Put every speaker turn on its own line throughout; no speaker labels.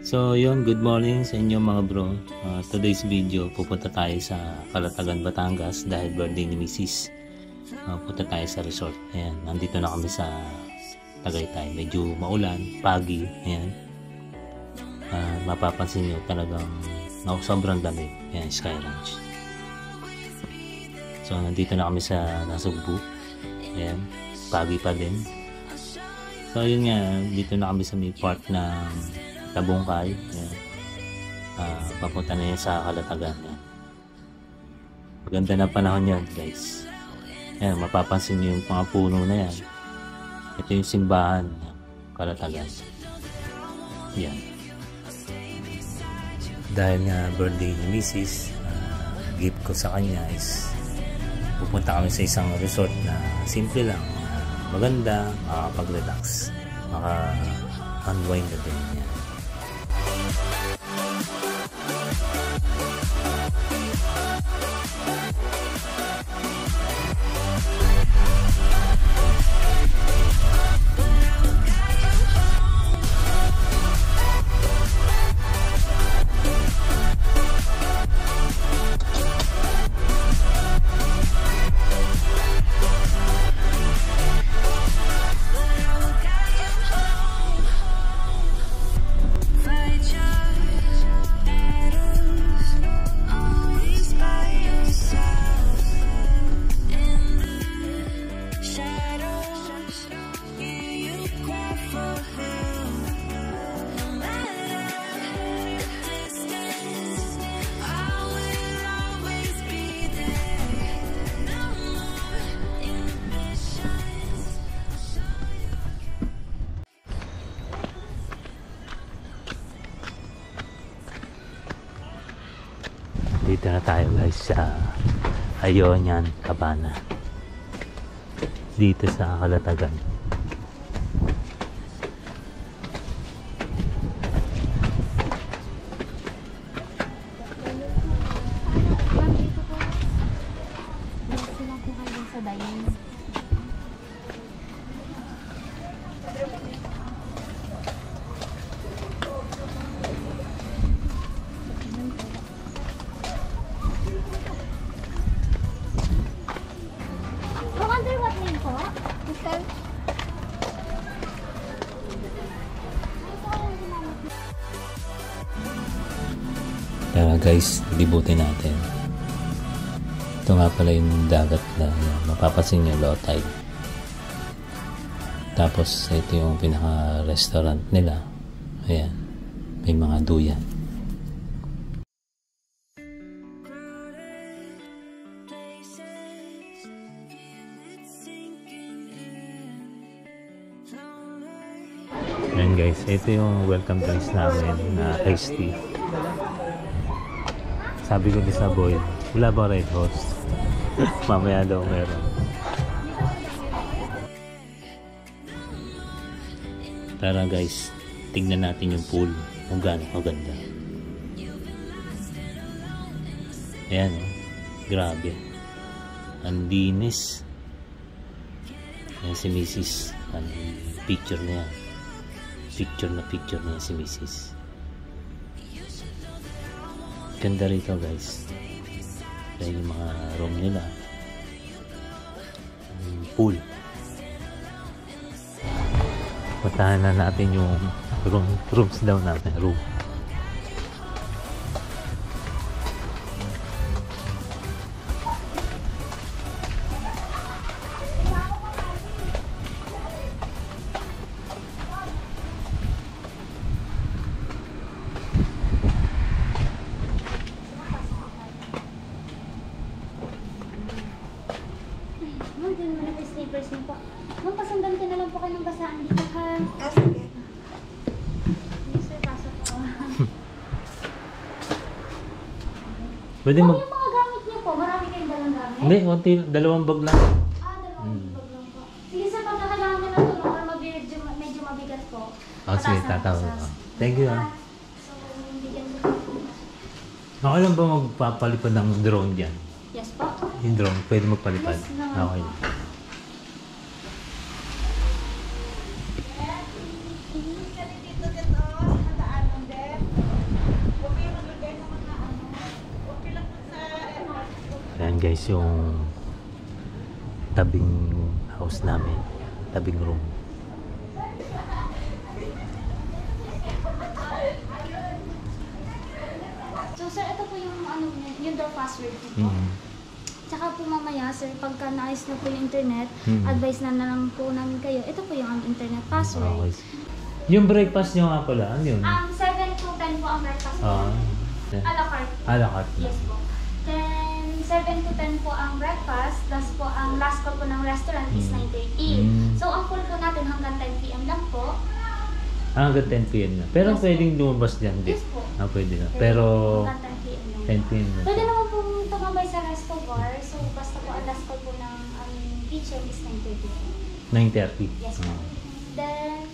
So yun, good morning sa inyo mga bro. Today's video, pupunta tayo sa Calatagan, Batangas dahil birthday ni Mrs. Punta tayo sa resort. Ayan, nandito na kami sa Tagaytay. Medyo maulan, pagi. Ayan. Mapapansin nyo talagang sobrang lamig. Ayan, Sky Ranch. So nandito na kami sa Nasugbu. Ayan, pagi pa din. So yun nga, dito na kami sa may part ng Tabungkay. Papunta na yan sa Calatagan. Maganda na panahon yan guys. Ayan, mapapansin nyo yung mga puno na yan. Ito yung simbahan ng Calatagan. Yan. Dahil nga birthday ni Mrs. Gift ko sa kanya is pupunta kami sa isang resort na simple lang, maganda, makakapag-relax, maka-unwind na din yan. Dito na tayo guys sa Ayonian Cabana, dito sa Calatagan. Tara guys, libutin natin. Ito nga pala yung dagat na mapapansin nyo, low tide. Tapos ito yung pinaka restaurant nila. Ayan, may mga duyan. Ayan guys, ito yung welcome drinks namin na iced tea. Sabi ko din sa boy, wala ba Red Host? Mamaya daw meron. Tara guys, tingnan natin yung pool kung gaano kaganda. Ayan oh, grabe. Ang linis. Ayan si Mrs. Ano, picture na yan. Picture na yan si Mrs. Ganda rito guys. Kaya yung mga room nila, pool. Puntahan na natin yung rooms daw natin. Room.
Ma'am, pasundan ko na lang po kayo ng basaan dito, ha? Sige. Yes, sir, pasok po.
Pwede mag...
Yung mga gamit niyo po, marami kayong dalang gamit?
Hindi, konti, dalawang bag lang.
Dalawang bag lang po. Sige, sir, pagka kailangan nyo ng tulong or medyo mabigat po.
Sige, tatawag ko. Thank you.
So, bigyan ko po.
Okay lang ba magpapalipad ng drone dyan?
Yes po.
Yung drone, pwede magpalipad?
Yes, no.
Okay. guys yung tabing house namin, tabing room.
So sir, ito po yung ano, yung door password po. Tsaka po mamaya sir, pagka naayos na po yung internet, advice na lang po namin kayo. Ito po yung aming internet password.
Okay. Yung breakfast nyo nga pala, ano yun?
7 to 10 po ang breakfast po. A la carte.
A la carte.
Yes po. Then 7 to 10 po ang breakfast, plus po ang last call po ng restaurant is 9:30. So ang call po natin hanggang 10 PM lang po.
Hanggang 10 PM na. Pero
Yes,
pwedeng lumabas dyan, di?
Yes po.
Pwede na. Pero
Hanggang 10 PM lang.
10 PM na.
Pwede naman pong tumambay sa resto bar. So basta po ang last call po ng aming kitchen is 9:30.
9:30.
Yes po. Then,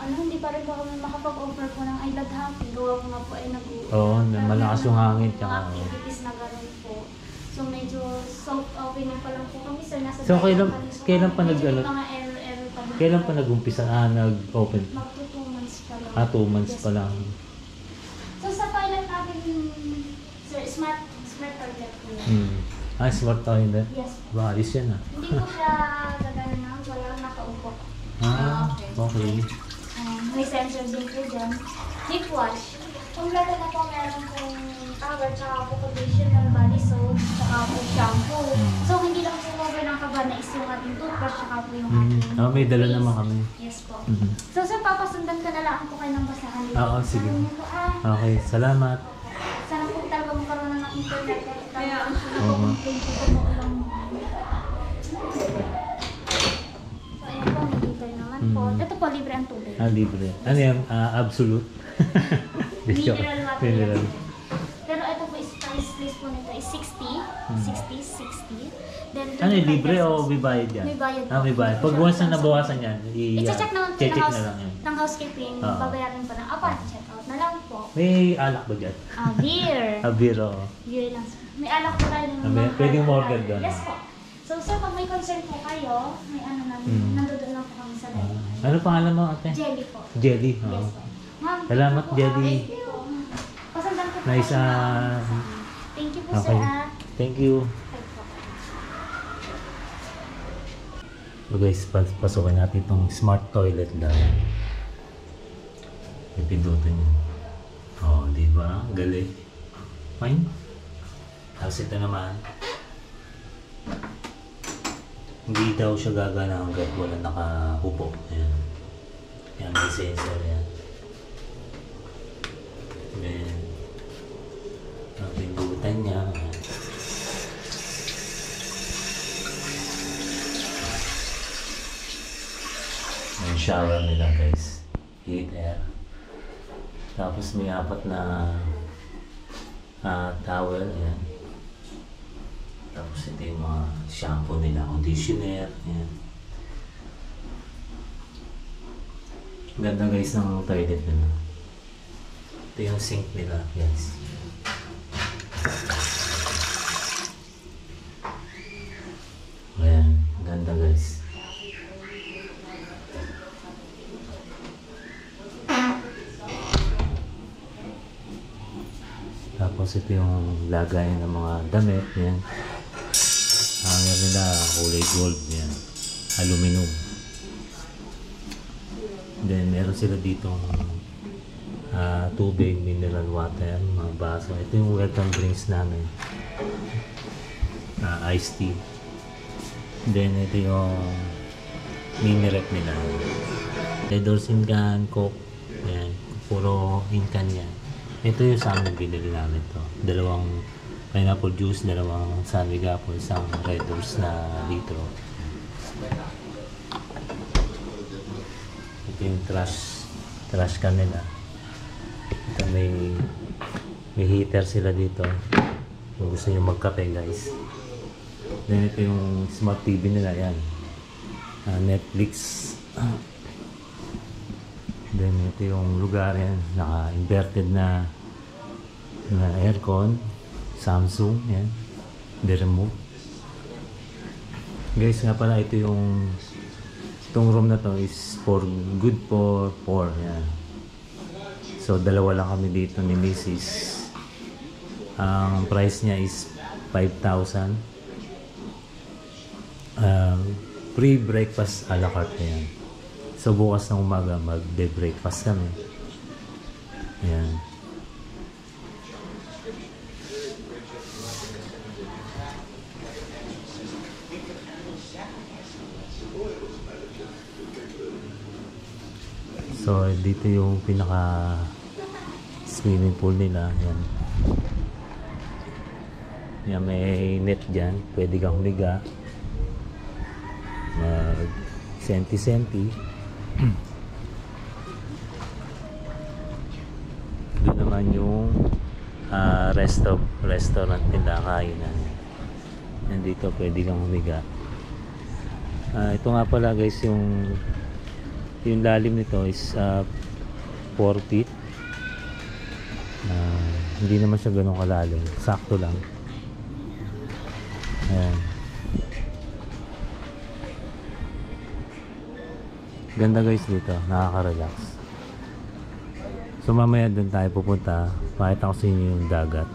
hindi pa rin po kami makapag-offer po ng island hopping. Gawa ko nga po ay
Oo, malakas yung hangin.
Mga activities na gano'n po. So medyo soft opening pa lang po kami sir. Nasa
So kailan pa
kailan
pa nag-umpisa nag-open?
Magto 2 months pa lang.
2 months pa lang.
So sa pilot natin, sir, smart toilet po yan.
Smart toilet?
Yes.
Balis yan
Hindi po siya gagana na, walang nakaupo.
Okay.
May sensor din po dyan. Lip wash. Kompleto na po meron pong cover, tsaka po conditioner, body soap, tsaka po shampoo. So hindi lang po cover ng kabana is yung ating toothbrush, tsaka po yung ating
may dala
paste.
naman kami.
Yes po. So sir, papasundan ka na lang po kayo ng basahan dito.
Oo, sige.
Po,
Okay, salamat.
sana po talaga magkaroon na ng internet. Kaya ang
Oo.
thank you po lang. So ayan po, may heater naman po. Ito po, libre ang tubig.
Libre. Ano yan? Absolute?
Mineral water.
Mineral.
Pero ito po is price list po nito is 60. 60. Then
Libre o may bayad yan?
May bayad.
May bayad. Pag once na nabawasan yan,
I-check naman po
check
ng,
na lang yan.
ng housekeeping. Babayaran pa na. Upon check out na lang po.
May alak ba dyan?
Beer.
Beer, oo.
Beer lang. May alak po tayo ng
Pwedeng order doon.
Yes po. So sir, pag may concern po kayo, may ano namin, nandoon lang po kami sa line.
Ano pangalan mo, ate?
Jelly po.
Jelly.
Yes po. Ma'am,
Salamat, Jelly.
Pasandan ko po
Nice,
kayo. Thank you po
Okay.
sir.
Thank you. So guys, pasukin natin itong smart toilet lang. Ipindutin nyo. Di ba? Galing. Fine. Tapos ito naman. Hindi daw siya gagana hanggat wala nakahupo. Ayan. Ayan, may sensor yan. Then, ang pindutan niya. Ayan. Yung shower nila guys, heat air. Tapos may 4 na towel, yan. Tapos ito yung mga shampoo nila, conditioner, yan. Ganda guys ng toilet nila. Ito yung sink nila guys. Ayan, ganda guys. Tapos ito yung lagayan ng mga damit, yan. Hanger nila, kulay gold, yan. Aluminum. Then meron sila dito tubig, mineral water, mga baso. Ito yung welcome drinks namin. Iced tea. Then ito yung mini rep nila. Redorsin can, Coke, yan. Puro incan yan. Ito yung sa amin binili namin to. 2 pineapple juice, 2 San Miguel, isang Red Horse na litro. Ito yung trash can nila. Ito may heater sila dito. Kung gusto nyo magkape guys. Then ito yung smart TV nila, yan. Netflix. Then ito yung lugar yan, naka-inverted na aircon, Samsung, yan, the remote. Guys nga pala, itong room na to is good for 4, yan. So 2 lang kami dito ni Mrs. Ang price niya is 5,000. Free breakfast a la carte yan. So bukas ng umaga mag-breakfast kami. Ayan. So dito yung pinaka swimming pool nila. Ayan. Yan, may net dyan. Pwede kang humiga. Mag senti-senti. Doon naman yung restaurant nila, kainan. Yan dito pwede kang humiga. Ito nga pala guys, yung lalim nito is 4 feet. Hindi naman siya ganun kalalim, sakto lang. Ayan. Ganda guys dito, nakaka-relax. So mamaya doon tayo pupunta, pakita ko sa inyo yung dagat.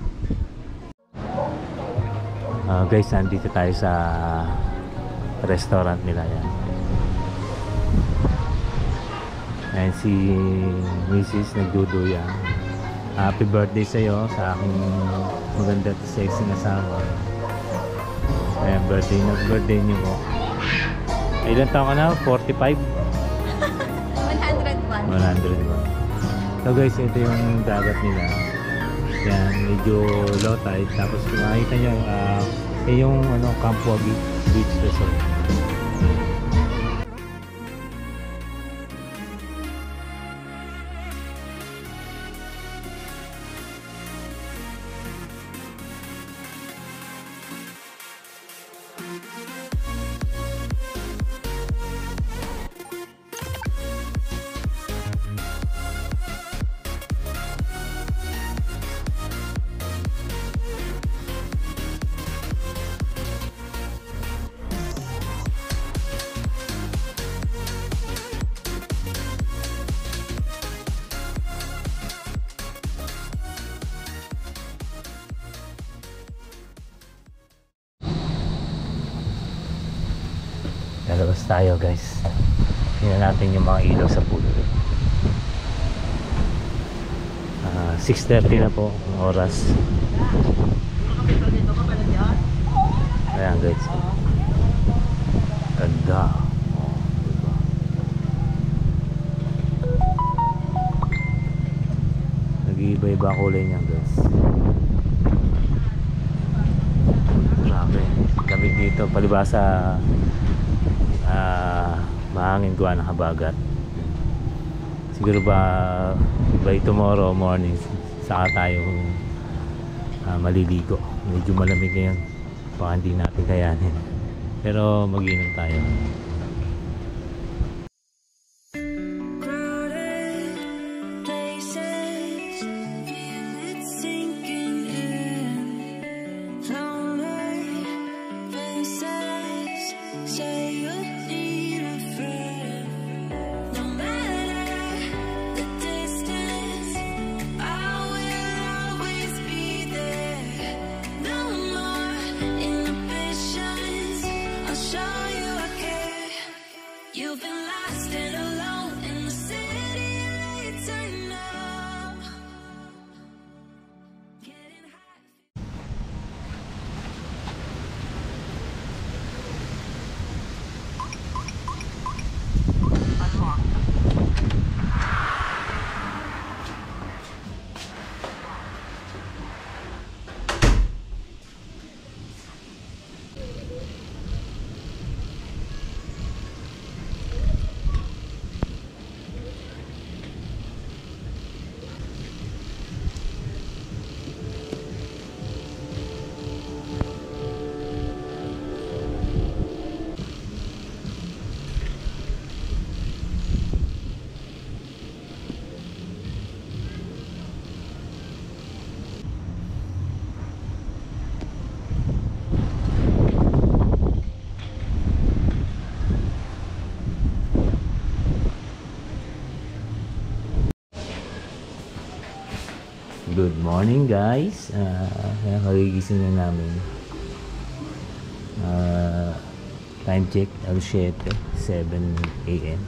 Guys, nandito tayo sa restaurant nila. Yan. Ayan si Mrs. nagduduyan. Happy birthday sa iyo, sa aking maganda at sexy na asawa. Ayan, birthday niyo po. Ilan taon ka na? 45?
101.
101. So guys, ito yung dagat nila. Yan, medyo low tide. Tapos kung makikita nyo, yung Campua Beach Resort. Lalabas tayo guys. Tingnan natin yung mga ilaw sa pool. 6:30 na po ang oras. Ayan guys. Ganda. Diba? Nag-iiba-iba kulay niya guys. Grabe. Lamig dito. Palibasa mahangin gawa ng habagat. Siguro ba by tomorrow morning saka tayo maliligo. Medyo malamig ngayon, baka hindi natin kayanin, pero mag-inom tayo.
You've been lost and alone in the city lights are now getting high.
Good morning guys. Kagigising na namin. Time check, alas 7 AM.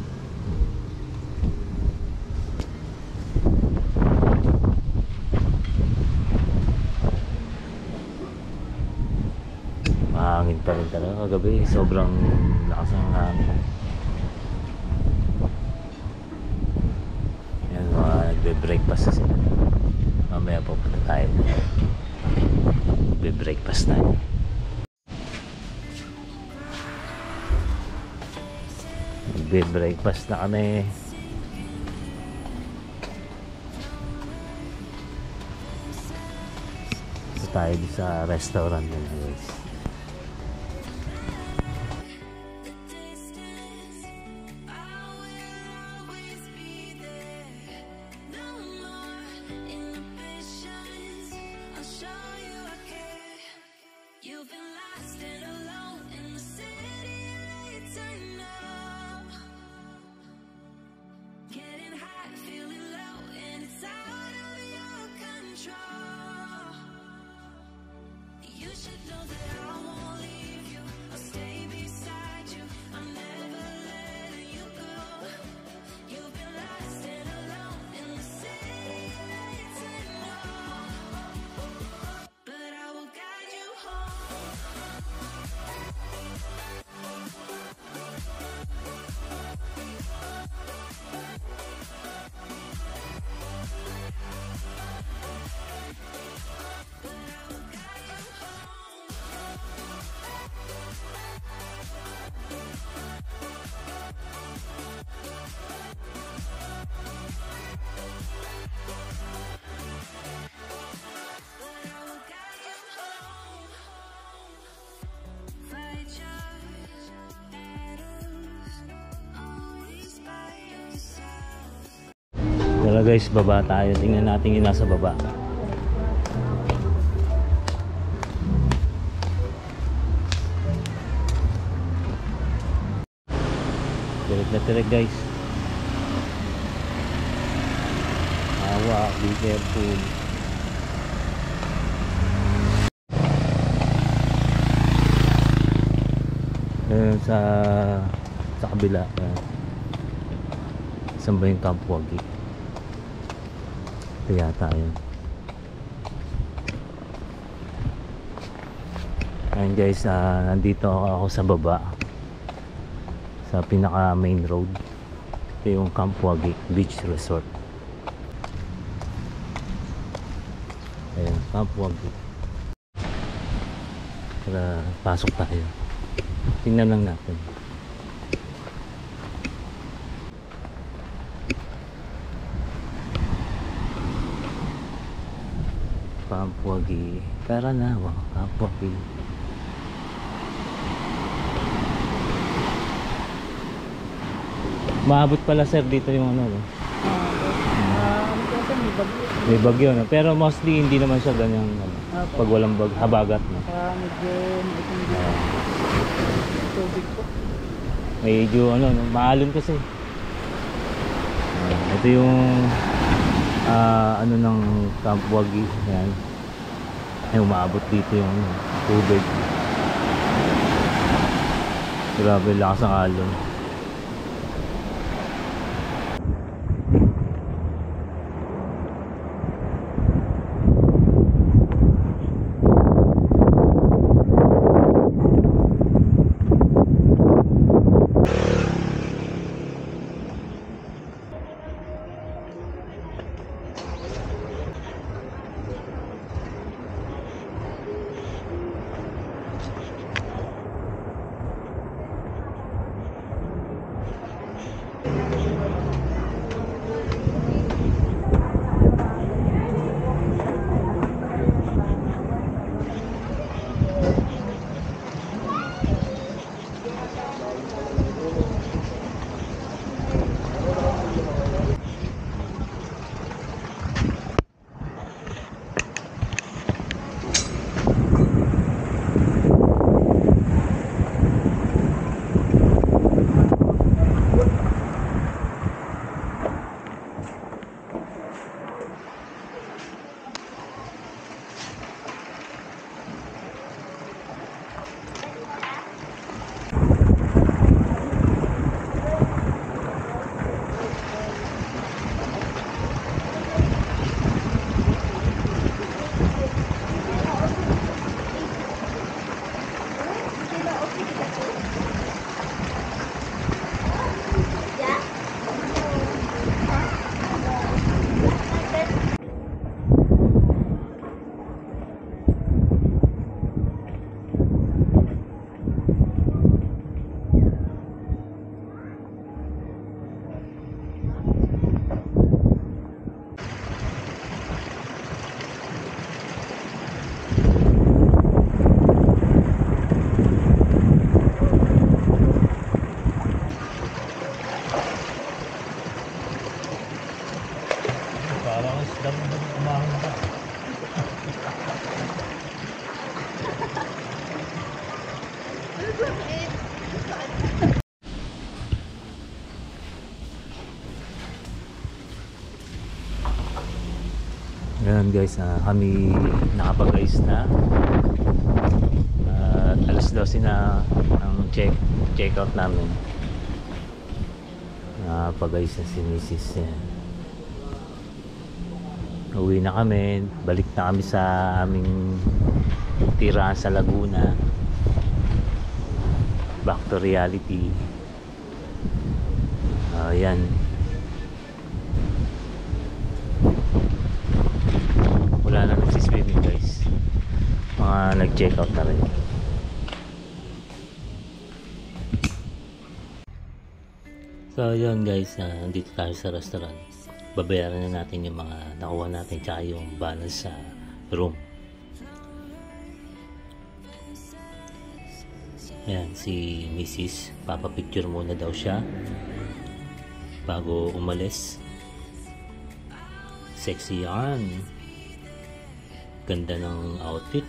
Mahangin pa rin talaga kagabi, sobrang lakas ng hangin. Yan, mga nagbe-breakfast na sila. Mamaya pupunta tayo. Nagbe-breakfast tayo. Nagbe-breakfast na kami. Ito tayo sa restaurant na guys. Tara guys, baba tayo. Tingnan natin yung nasa baba. Tirik na tirik guys. Awa, be careful. Sa kabila. Saan ba yung Camp Wagi? Ito yata yun. Ayun guys, nandito ako sa baba, sa pinaka main road. Ito yung Camp Wagi Beach Resort. Ayun, Camp Wagi. Tara, pasok tayo. Tingnan lang natin. Camp Wagi. Tara na, Camp Wagi. Maabot pala sir dito yung ano. May bagyo na. Pero mostly hindi naman siya ganyan pag walang habagat na.
Medyo tubig po.
Medyo maalon kasi. Ito yung ano ng Camp Wagi. Yan. Ay, umaabot dito yung tubig. Grabe, lakas ang alon. Dami na kumahon ka. Ngayon guys, kami nakapag-ayos na. Alas 12 na ang check out namin. Nakapag-ayos na si Mrs. Yan. Uwi na kami, balik na kami sa aming tirahan sa Laguna. Back to reality. Yan. Wala na nagsiswimming guys. Mga nag-check out na rin. So yun guys, nandito tayo sa restaurant. Babayaran na natin yung mga nakuha natin tsaka yung balance sa room. Ayan, si Mrs. Papapicture muna daw siya bago umalis. Sexy yarn. Ganda ng outfit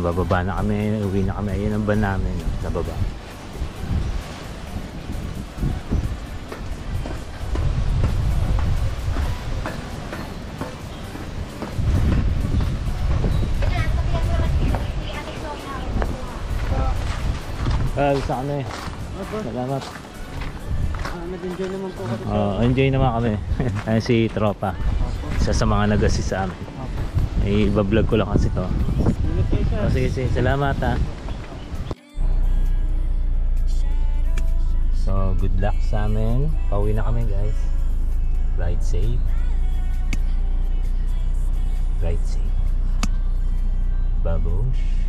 Bababa na kami, uwi na kami. Ayun ang van namin sa baba. Gusto kami. Salamat.
Nag-enjoy naman po kami.
Enjoy naman kami. Ayan si Tropa. Isa sa mga nag-assist sa amin. I-vlog ko lang kasi to. Sige, salamat So, good luck sa amin. Pauwi na kami guys. Ride safe. Ride safe. Babush.